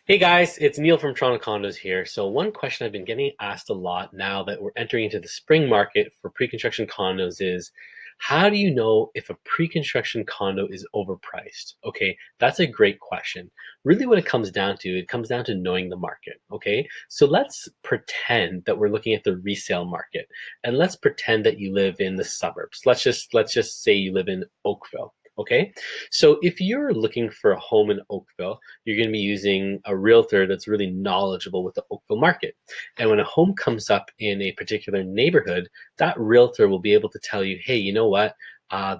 Hey guys, it's Neil from Toronto Condos here. So one question I've been getting asked a lot now that we're entering into the spring market for pre-construction condos is, how do you know if a pre-construction condo is overpriced? Okay, that's a great question. Really what it comes down to knowing the market, okay? So let's pretend that we're looking at the resale market, and let's pretend that you live in the suburbs. Let's just say you live in Oakville. Okay, so if you're looking for a home in Oakville, you're going to be using a realtor that's really knowledgeable with the Oakville market. And when a home comes up in a particular neighborhood, that realtor will be able to tell you, hey, you know what?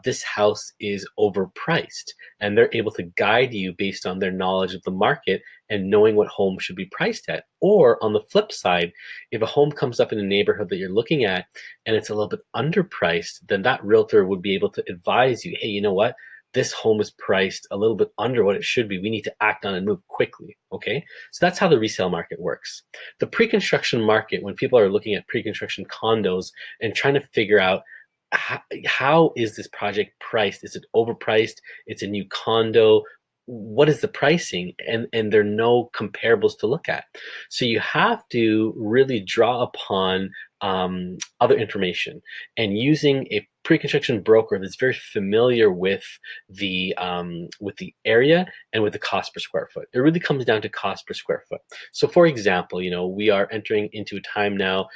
This house is overpriced. And they're able to guide you based on their knowledge of the market and knowing what home should be priced at. Or on the flip side, if a home comes up in a neighborhood that you're looking at and it's a little bit underpriced, then that realtor would be able to advise you, hey, you know what? This home is priced a little bit under what it should be. We need to act on and move quickly. Okay. So that's how the resale market works. The pre-construction market, when people are looking at pre-construction condos and trying to figure out how is this project priced? Is it overpriced? It's a new condo. What is the pricing? And there are no comparables to look at. So you have to really draw upon other information and using a pre-construction broker that's very familiar with the area and with the cost per square foot. It really comes down to cost per square foot. So, for example, we are entering into a time now.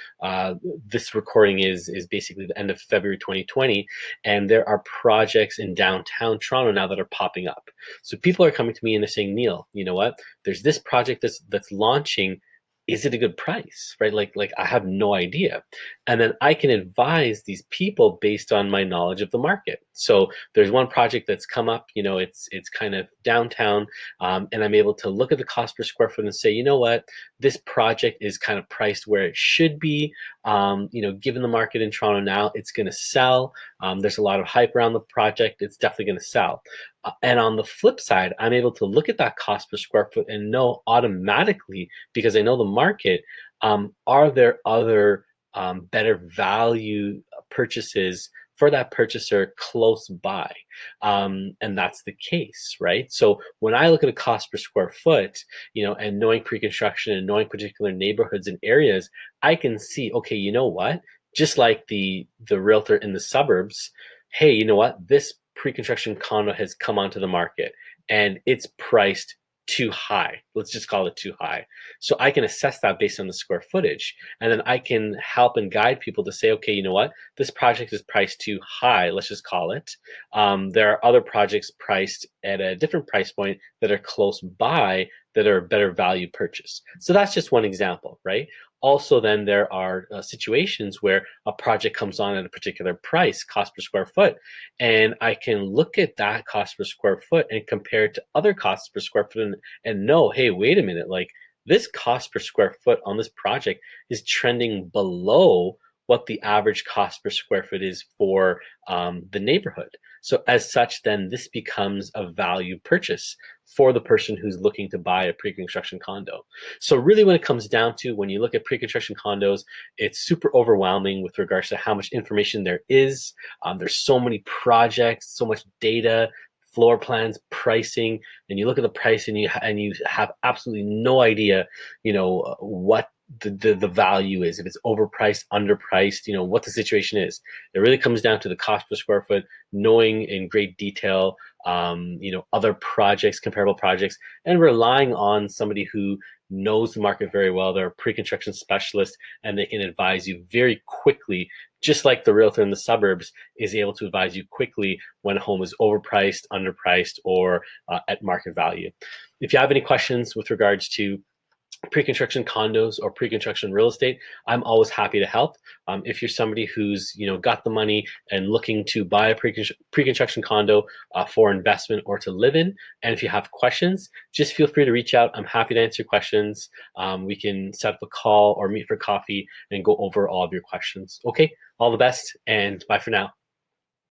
This recording is basically the end of February 2020, and there are projects in downtown Toronto now that are popping up. So people are coming to me and they're saying, Neil, you know what? There's this project that's launching. Is it a good price, right? Like I have no idea. And then I can advise these people based on my knowledge of the market. So there's one project that's come up, it's kind of downtown, and I'm able to look at the cost per square foot and say, you know what, this project is kind of priced where it should be. Given the market in Toronto now, it's going to sell. There's a lot of hype around the project. It's definitely going to sell. And on the flip side, I'm able to look at that cost per square foot and know automatically, because I know the market, are there other better value purchases for that purchaser close by? And that's the case, right? So when I look at a cost per square foot, and knowing pre-construction and knowing particular neighborhoods and areas, I can see, okay, you know what? Just like the realtor in the suburbs, hey, you know what? This pre-construction condo has come onto the market and it's priced too high. Let's just call it too high. So I can assess that based on the square footage. And then I can help and guide people to say, okay, you know what? This project is priced too high. Let's just call it. There are other projects priced at a different price point that are close by that are a better value purchase. So that's just one example, right? Also, then there are situations where a project comes on at a particular price, cost per square foot, and I can look at that cost per square foot and compare it to other costs per square foot and know, hey, wait a minute, like this cost per square foot on this project is trending below what the average cost per square foot is for the neighborhood. So as such, then this becomes a value purchase for the person who's looking to buy a pre-construction condo. So really when it comes down to when you look at pre-construction condos, it's super overwhelming with regards to how much information there is. There's so many projects, so much data, floor plans, pricing, and you look at the price and you have absolutely no idea, what the value is, if it's overpriced, underpriced, what the situation is. It really comes down to the cost per square foot, knowing in great detail, other projects, comparable projects, and relying on somebody who knows the market very well. They're a pre-construction specialist and they can advise you very quickly, just like the realtor in the suburbs is able to advise you quickly when a home is overpriced, underpriced, or at market value. If you have any questions with regards to pre-construction condos or pre-construction real estate, I'm always happy to help. If you're somebody who's got the money and looking to buy a pre-construction condo for investment or to live in, and if you have questions, just feel free to reach out. I'm happy to answer questions. We can set up a call or meet for coffee and go over all of your questions. Okay, all the best and bye for now.